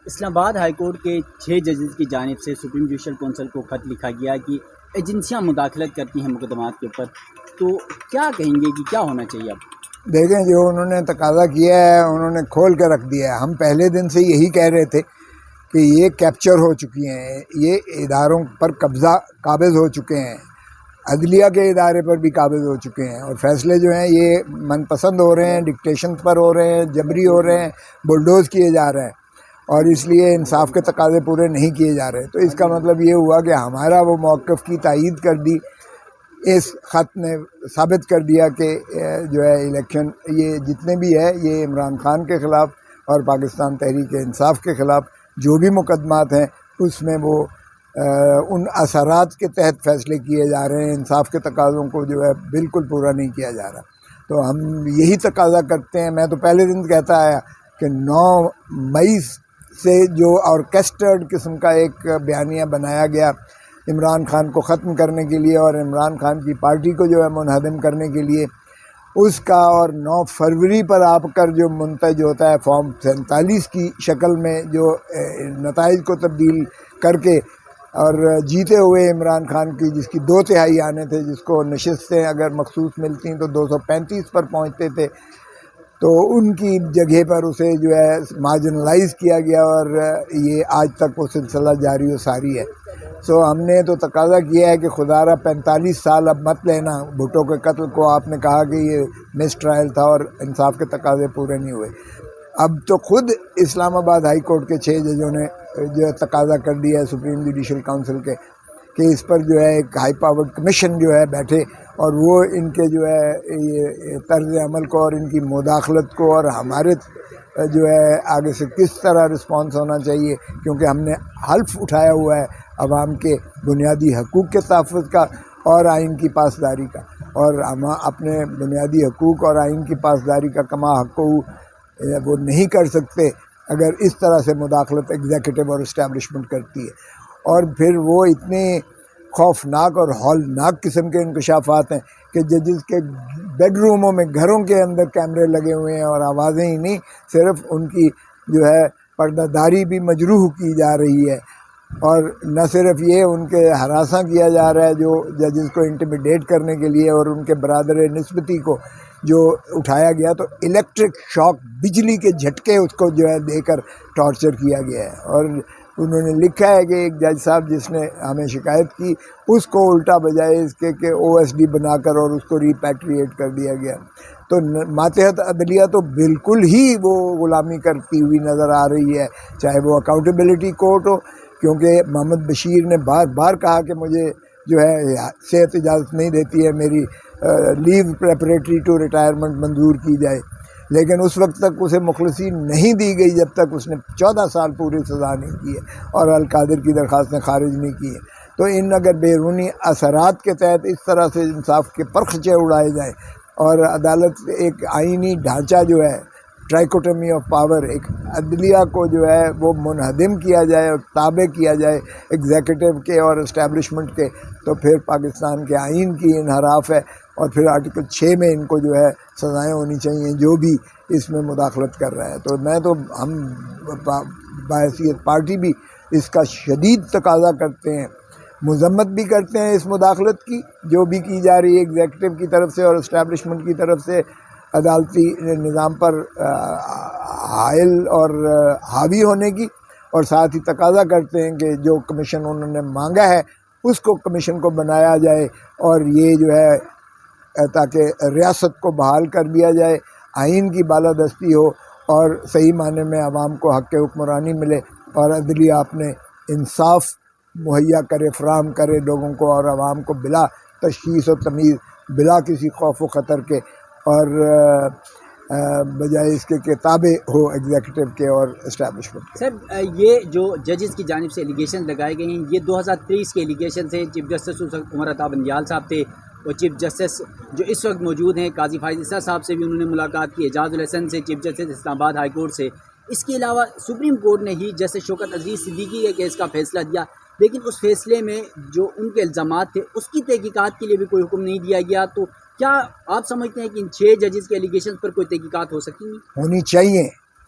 اسلام آباد high court کے 6 ججز کی جانب سے سپریم جوڈیشل کونسل کو خط لکھا گیا کہ ایجنسیاں مداخلت کرتی ہیں مقدمات کے اوپر، تو کیا کہیں گے کہ کیا ہونا چاہیے اب؟ دیکھیں، جو انہوں نے تقاضا کیا ہے انہوں نے کھول کے رکھ دیا ہے۔ ہم پہلے دن سے یہی کہہ رہے تھے کہ یہ کیپچر ہو چکی ہیں، یہ اداروں پر قابض ہو چکے ہیں، عدلیہ کے ادارے پر بھی قابض ہو چکے ہیں، اور فیصلے جو ہیں یہ من پسند ہو رہے ہیں، ڈکٹیشن پر ہو رہے ہیں، جبری ہو رہے ہیں، بلڈوز کیے جا رہے ہیں، اور اس لیے انصاف کے تقاضے پورے نہیں کیے جا رہے۔ تو اس کا مطلب یہ ہوا کہ ہمارا وہ موقف کی تائید کر دی، اس خط نے ثابت کر دیا کہ جو ہے الیکشن یہ جتنے بھی ہے یہ عمران خان کے خلاف اور پاکستان تحریک انصاف کے خلاف جو بھی مقدمات ہیں اس میں وہ ان اثرات کے تحت فیصلے کیے جا رہے ہیں، انصاف کے تقاضوں کو جو ہے بالکل پورا نہیں کیا جا رہا۔ تو ہم یہی تقاضا کرتے ہیں۔ میں تو پہلے دن کہتا آیا کہ 9 مئی سے جو آرکیسٹرڈ قسم کا ایک بیانیہ بنایا گیا عمران خان کو ختم کرنے کے لیے اور عمران خان کی پارٹی کو جو ہے منہدم کرنے کے لیے، اس کا اور 9 فروری پر آپ کر جو منتج ہوتا ہے فارم 47 کی شکل میں جو نتائج کو تبدیل کر کے اور جیتے ہوئے عمران خان کی جس کی 2/3 آنے تھے، جس کو نشستیں اگر مخصوص ملتی تو 235 پر پہنچتے تھے، تو ان کی جگہ پر اسے جو ہے مارجنلائز کیا گیا، اور یہ آج تک وہ سلسلہ جاری و ساری ہے۔ سو ہم نے تو تقاضا کیا ہے کہ خدا را 45 سال اب مت لینا بھٹو کے قتل کو۔ آپ نے کہا کہ یہ مس ٹرائل تھا اور انصاف کے تقاضے پورے نہیں ہوئے۔ اب تو خود اسلام آباد ہائی کورٹ کے 6 ججوں نے جو ہے تقاضا کر دیا ہے سپریم جوڈیشل کونسل کے کہ اس پر جو ہے ایک ہائی پاورڈ کمیشن جو ہے بیٹھے اور وہ ان کے جو ہے یہ طرز عمل کو اور ان کی مداخلت کو اور ہمارے جو ہے آگے سے کس طرح رسپانس ہونا چاہیے، کیونکہ ہم نے حلف اٹھایا ہوا ہے عوام کے بنیادی حقوق کے تحفظ کا اور آئین کی پاسداری کا، اور ہم اپنے بنیادی حقوق اور آئین کی پاسداری کا کما حق وہ نہیں کر سکتے اگر اس طرح سے مداخلت ایگزیکٹو اور اسٹیبلشمنٹ کرتی ہے۔ اور پھر وہ اتنے خوفناک اور ہولناک قسم کے انکشافات ہیں کہ ججز کے بیڈ روموں میں، گھروں کے اندر کیمرے لگے ہوئے ہیں، اور آوازیں ہی نہیں، صرف ان کی جو ہے پردہ داری بھی مجروح کی جا رہی ہے، اور نہ صرف یہ ان کے ہراساں کیا جا رہا ہے جو ججز کو انٹیمیڈیٹ کرنے کے لیے، اور ان کے برادر نسبتی کو جو اٹھایا گیا تو الیکٹرک شاک، بجلی کے جھٹکے اس کو جو ہے دے کر ٹارچر کیا گیا ہے۔ اور انہوں نے لکھا ہے کہ ایک جج صاحب جس نے ہمیں شکایت کی، اس کو الٹا بجائے اس کے کہ OSD بنا کر اور اس کو ریپیٹریٹ کر دیا گیا۔ تو ماتحت عدلیہ تو بالکل ہی وہ غلامی کرتی ہوئی نظر آ رہی ہے، چاہے وہ اکاؤنٹیبلٹی کورٹ ہو، کیونکہ محمد بشیر نے بار بار کہا کہ مجھے جو ہے صحت اجازت نہیں دیتی ہے میری لیو پریپریٹری ٹو ریٹائرمنٹ منظور کی جائے، لیکن اس وقت تک اسے مخلصی نہیں دی گئی جب تک اس نے 14 سال پوری سزا نہیں کی ہے اور القادر کی درخواستیں خارج نہیں کی ہیں۔ تو ان اگر بیرونی اثرات کے تحت اس طرح سے انصاف کے پرخچے اڑائے جائیں اور عدالت ایک آئینی ڈھانچہ جو ہے ٹرائکوٹمی آف پاور، ایک عدلیہ کو جو ہے وہ منہدم کیا جائے اور تابع کیا جائے ایگزیکٹو کے اور اسٹیبلشمنٹ کے، تو پھر پاکستان کے آئین کی انحراف ہے، اور پھر آرٹیکل 6 میں ان کو جو ہے سزائیں ہونی چاہیے جو بھی اس میں مداخلت کر رہا ہے۔ تو میں تو ہم بحیثیت پارٹی بھی اس کا شدید تقاضا کرتے ہیں، مذمت بھی کرتے ہیں اس مداخلت کی جو بھی کی جا رہی ہے ایگزیکٹو کی طرف سے اور اسٹیبلشمنٹ کی طرف سے عدالتی نظام پر حائل اور حاوی ہونے کی، اور ساتھ ہی تقاضا کرتے ہیں کہ جو کمیشن انہوں نے مانگا ہے اس کو کمیشن کو بنایا جائے، اور یہ جو ہے تاکہ ریاست کو بحال کر دیا جائے، آئین کی بالادستی ہو، اور صحیح معنی میں عوام کو حق حکمرانی ملے، اور عدلیہ اپنے انصاف مہیا کرے، فراہم کرے لوگوں کو اور عوام کو بلا تشخیص و تمیز، بلا کسی خوف و خطر کے، اور بجائے اس کے کتابیں ہو ایگزیکٹو کے اور اسٹیبلشمنٹ کے۔ سر، یہ جو ججز کی جانب سے ایلیگیشن لگائے گئے ہیں، یہ 2023 کے ایلیگیشن سے چیف جسٹس اس وقت عمر عطا بندیال صاحب تھے، اور چیف جسٹس جو اس وقت موجود ہیں قاضی فائز عیسیٰ صاحب سے بھی انہوں نے ملاقات کی، اعجاز الحسن سے، چیف جسٹس اسلام آباد ہائی کورٹ سے۔ اس کے علاوہ سپریم کورٹ نے ہی جسٹس شوکت عزیز صدیقی کے کیس کا فیصلہ دیا، لیکن اس فیصلے میں جو ان کے الزامات تھے اس کی تحقیقات کے لیے بھی کوئی حکم نہیں دیا گیا۔ تو کیا آپ سمجھتے ہیں کہ ان 6 ججز کے ایلیگیشن پر کوئی تحقیقات ہو سکتی ہیں؟ ہونی چاہیے،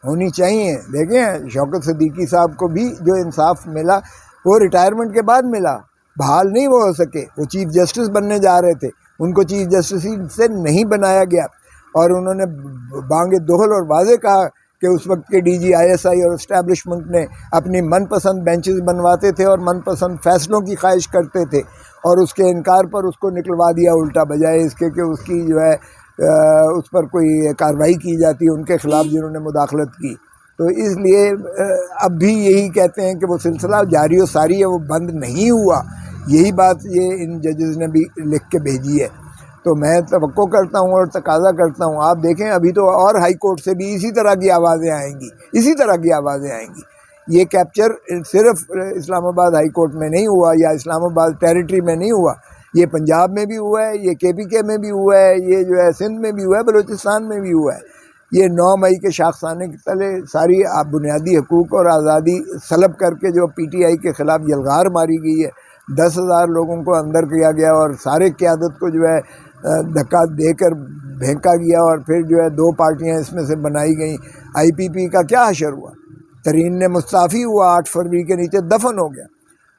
ہونی چاہیے. دیکھیں شوکت صدیقی صاحب کو بھی جو انصاف ملا وہ ریٹائرمنٹ کے بعد ملا, بحال نہیں وہ ہو سکے. وہ چیف جسٹس بننے جا رہے تھے, ان کو چیف جسٹس سے نہیں بنایا گیا, اور انہوں نے بانگ دہل اور واضح کہا کہ اس وقت کے D G I S I اور اسٹیبلشمنٹ نے اپنی من پسند بینچز بنواتے تھے اور من پسند فیصلوں کی خواہش کرتے تھے, اور اس کے انکار پر اس کو نکلوا دیا الٹا, بجائے اس کے کہ اس کی جو ہے اس پر کوئی کارروائی کی جاتی ان کے خلاف جنہوں نے مداخلت کی. تو اس لیے اب بھی یہی کہتے ہیں کہ وہ سلسلہ جاری و ساری ہے, وہ بند نہیں ہوا. یہی بات یہ ان ججز نے بھی لکھ کے بھیجی ہے. تو میں توقع کرتا ہوں اور تقاضا کرتا ہوں, آپ دیکھیں ابھی تو اور ہائی کورٹ سے بھی اسی طرح کی آوازیں آئیں گی, اسی طرح کی آوازیں آئیں گی. یہ کیپچر صرف اسلام آباد ہائی کورٹ میں نہیں ہوا یا اسلام آباد ٹیریٹری میں نہیں ہوا, یہ پنجاب میں بھی ہوا ہے, یہ کے پی کے میں بھی ہوا ہے, یہ جو ہے سندھ میں بھی ہوا ہے, بلوچستان میں بھی ہوا ہے. یہ 9 مئی کے شاخسانے کے تلے ساری بنیادی حقوق اور آزادی سلب کر کے جو پی ٹی آئی کے خلاف یلغار ماری گئی ہے, 10,000 لوگوں کو اندر کیا گیا اور سارے قیادت کو جو ہے دھکا دے کر پھینکا گیا, اور پھر جو ہے 2 پارٹیاں اس میں سے بنائی گئیں. آئی پی پی کا کیا حشر ہوا, ترین نے مستعفی ہوا, 8 فروری کے نیچے دفن ہو گیا.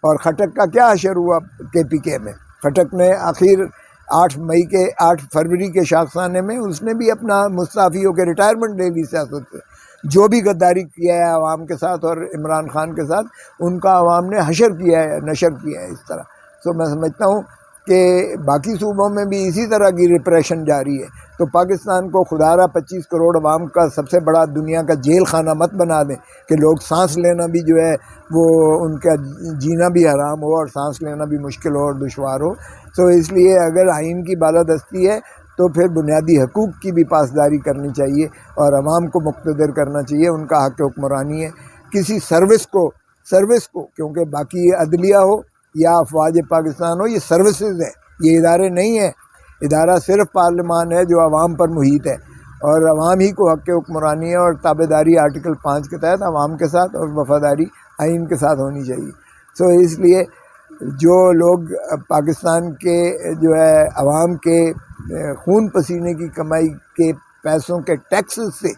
اور خٹک کا کیا حشر ہوا کے پی کے میں, خٹک نے آخر 8 فروری کے شاخسانے میں اس نے بھی اپنا مستعفی ہو کے ریٹائرمنٹ لے لی سیاست سے. جو بھی غداری کیا ہے عوام کے ساتھ اور عمران خان کے ساتھ, ان کا عوام نے حشر کیا ہے, نشر کیا ہے اس طرح. سو میں سمجھتا ہوں کہ باقی صوبوں میں بھی اسی طرح کی ریپریشن جاری ہے. تو پاکستان کو خدارہ 25 کروڑ عوام کا سب سے بڑا دنیا کا جیل خانہ مت بنا دیں کہ لوگ سانس لینا بھی جو ہے وہ ان کا جینا بھی حرام ہو اور سانس لینا بھی مشکل ہو اور دشوار ہو. تو اس لیے اگر آئین کی بالادستی ہے تو پھر بنیادی حقوق کی بھی پاسداری کرنی چاہیے اور عوام کو مقتدر کرنا چاہیے. ان کا حق حکمرانی ہے. کسی سروس کو کیونکہ باقی عدلیہ ہو یا افواج پاکستان ہو, یہ سروسز ہیں, یہ ادارے نہیں ہیں. ادارہ صرف پارلیمان ہے جو عوام پر محیط ہے, اور عوام ہی کو حق حکمرانی ہے, اور تابعداری آرٹیکل 5 کے تحت عوام کے ساتھ اور وفاداری آئین کے ساتھ ہونی چاہیے. سو اس لیے جو لوگ پاکستان کے جو ہے عوام کے خون پسینے کی کمائی کے پیسوں کے ٹیکسز سے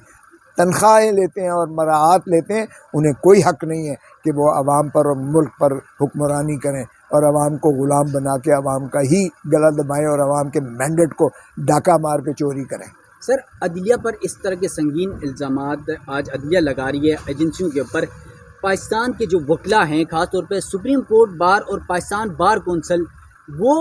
تنخواہیں لیتے ہیں اور مراعات لیتے ہیں, انہیں کوئی حق نہیں ہے کہ وہ عوام پر اور ملک پر حکمرانی کریں اور عوام کو غلام بنا کے عوام کا ہی گلا دبائیں اور عوام کے مینڈیٹ کو ڈاکہ مار کے چوری کریں. سر, عدلیہ پر اس طرح کے سنگین الزامات آج عدلیہ لگا رہی ہے ایجنسیوں کے اوپر. پاکستان کے جو وکلاء ہیں, خاص طور پہ سپریم کورٹ بار اور پاکستان بار کونسل, وہ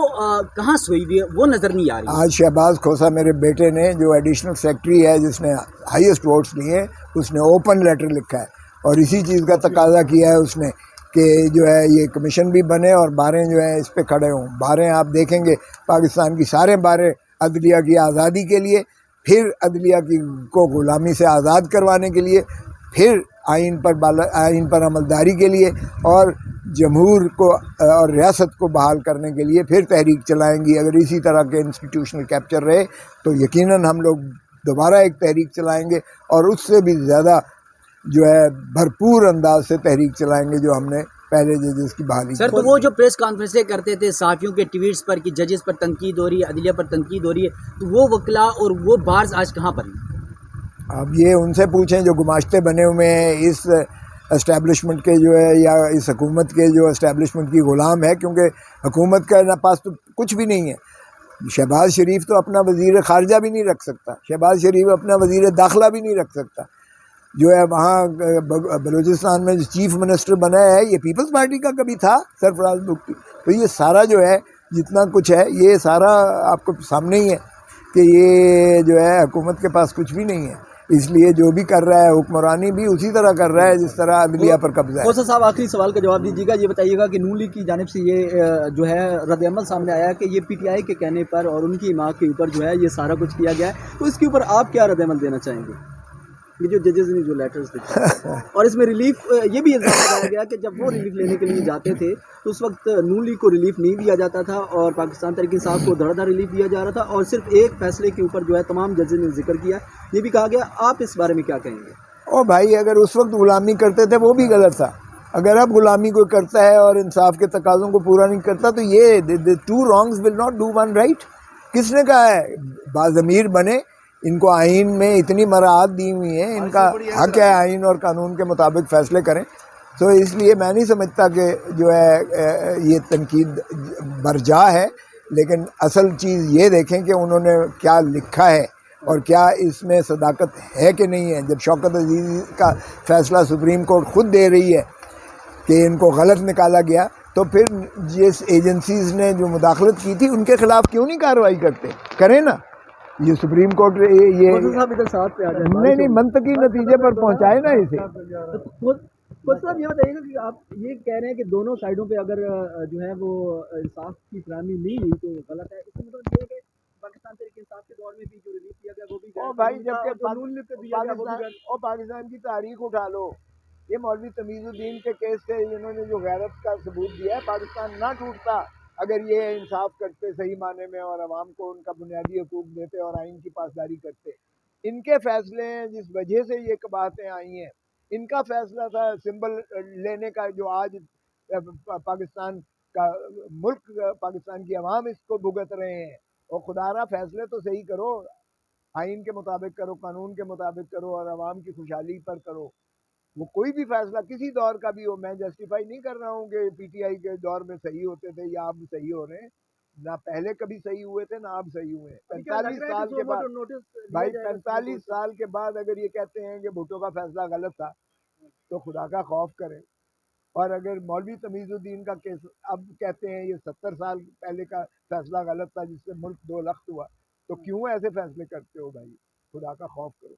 کہاں سوئی ہوئی ہے, وہ نظر نہیں آ رہی. آج شہباز کھوسہ میرے بیٹے نے, جو ایڈیشنل سیکرٹری ہے جس نے ہائیسٹ ووٹس لیے ہیں, اس نے اوپن لیٹر لکھا ہے اور اسی چیز کا تقاضا کیا ہے اس نے کہ جو ہے یہ کمیشن بھی بنے اور باریں جو ہے اس پہ کھڑے ہوں. باریں آپ دیکھیں گے پاکستان کی سارے باریں عدلیہ کی آزادی کے لیے, پھر عدلیہ کو غلامی سے آزاد کروانے کے لیے, پھر آئین پر عملداری کے لیے, اور جمہور کو اور ریاست کو بحال کرنے کے لیے پھر تحریک چلائیں گی. اگر اسی طرح کے انسٹیٹیوشنل کیپچر رہے تو یقیناً ہم لوگ دوبارہ ایک تحریک چلائیں گے, اور اس سے بھی زیادہ جو ہے بھرپور انداز سے تحریک چلائیں گے جو ہم نے پہلے ججز کی بحالی. سر, تو وہ جو پریس کانفرنسیں کرتے تھے صحافیوں کے ٹویٹس پر کہ ججز پر تنقید ہو رہی ہے, عدلیہ پر تنقید ہو رہی ہے, تو وہ وکلاء اور وہ بارز آج کہاں پر ہیں؟ اب یہ ان سے پوچھیں جو گماشتے بنے ہوئے ہیں اس اسٹیبلشمنٹ کے جو ہے یا اس حکومت کے جو اسٹیبلشمنٹ کی غلام ہے, کیونکہ حکومت کا پاس تو کچھ بھی نہیں ہے. شہباز شریف تو اپنا وزیر خارجہ بھی نہیں رکھ سکتا, شہباز شریف اپنا وزیر داخلہ بھی نہیں رکھ سکتا. جو ہے وہاں بلوچستان میں جو چیف منسٹر بنا ہے یہ پیپلز پارٹی کا کبھی تھا, سرفراز بگٹی. تو یہ سارا جو ہے جتنا کچھ ہے یہ سارا آپ کو سامنے ہی ہے کہ یہ جو ہے حکومت کے پاس کچھ بھی نہیں ہے. اس لیے جو بھی کر رہا ہے حکمرانی بھی اسی طرح کر رہا ہے جس طرح عدلیہ پر قبضہ ہے. کھوسہ صاحب, آخری سوال کا جواب دیجیے گا. یہ بتائیے گا کہ نون لیگ کی جانب سے یہ جو ہے رد عمل سامنے آیا کہ یہ پی ٹی آئی کے کہنے پر اور ان کی ماں کے اوپر جو ہے یہ سارا کچھ کیا گیا ہے, تو اس کے اوپر آپ کیا رد عمل دینا چاہیں گے؟ یہ جو ججز نے جو لیٹرز لکھے اور اس میں ریلیف یہ بھی الزام لگایا گیا کہ جب وہ ریلیف لینے کے لیے جاتے تھے تو اس وقت نون لیگ کو ریلیف نہیں دیا جاتا تھا اور پاکستان تحریک انصاف کو دھڑ دھڑ ریلیف دیا جا رہا تھا, اور صرف ایک فیصلے کے اوپر جو ہے تمام ججز نے ذکر کیا. یہ بھی کہا گیا, آپ اس بارے میں کیا کہیں گے؟ او بھائی, اگر اس وقت غلامی کرتے تھے وہ بھی غلط تھا. اگر اب غلامی کوئی کرتا ہے اور انصاف کے تقاضوں کو پورا نہیں کرتا تو یہ 2 wrongs will not do 1 right. کس نے کہا ہے؟ باضمیر بنے ان کو آئین میں اتنی مراعات دی ہوئی ہیں، ان کا حق ہے آئین اور قانون کے مطابق فیصلے کریں. تو اس لیے میں نہیں سمجھتا کہ جو ہے یہ تنقید برجا ہے، لیکن اصل چیز یہ دیکھیں کہ انہوں نے کیا لکھا ہے اور کیا اس میں صداقت ہے کہ نہیں ہے. جب شوکت عزیزی کا فیصلہ سپریم کورٹ خود دے رہی ہے کہ ان کو غلط نکالا گیا، تو پھر جس ایجنسیز نے جو مداخلت کی تھی ان کے خلاف کیوں نہیں کارروائی کرتے؟ کریں نا. یہ سپریم کورٹ یہ صاحب ادھر ساتھ پہ آ جائیں. نہیں منطقی نتیجے پر پہنچائے نا اسے. صاحب یہ بتائیے گا کہ آپ یہ کہہ رہے ہیں کہ دونوں سائڈوں پہ اگر جو ہے وہ انصاف کی فراہمی نہیں ہوئی تو غلط ہے. اس کا مطلب یہ ہے کہ پاکستان تحریک انصاف کے دور میں بھی جو ریلیف کیا گیا وہ بھی او بھائی جب کہ پاکستان کی تاریخ اٹھا لو، یہ مولوی تمیز الدین کے کیس سے انہوں نے جو غیرت کا ثبوت دیا ہے، پاکستان نہ ٹوٹتا اگر یہ انصاف کرتے صحیح معنی میں اور عوام کو ان کا بنیادی حقوق دیتے اور آئین کی پاسداری کرتے. ان کے فیصلے ہیں جس وجہ سے یہ باتیں آئی ہیں. ان کا فیصلہ تھا سمبل لینے کا، جو آج پاکستان کا ملک، پاکستان کی عوام اس کو بھگت رہے ہیں. اور خدا را فیصلے تو صحیح کرو، آئین کے مطابق کرو، قانون کے مطابق کرو اور عوام کی خوشحالی پر کرو. وہ کوئی بھی فیصلہ کسی دور کا بھی ہو، میں جسٹیفائی نہیں کر رہا ہوں کہ پی ٹی آئی کے دور میں صحیح ہوتے تھے یا اب صحیح ہو رہے ہیں. نہ پہلے کبھی صحیح ہوئے تھے نہ اب صحیح ہوئے ہیں. 45 سال کے بعد بھائی 45 سال کے بعد اگر یہ کہتے ہیں کہ بھٹو کا فیصلہ غلط تھا تو خدا کا خوف کریں. اور اگر مولوی تمیز الدین کا کیس اب کہتے ہیں یہ 70 سال پہلے کا فیصلہ غلط تھا جس سے ملک 2 لخت ہوا، تو کیوں ایسے فیصلے کرتے ہو بھائی؟ خدا کا خوف کرو.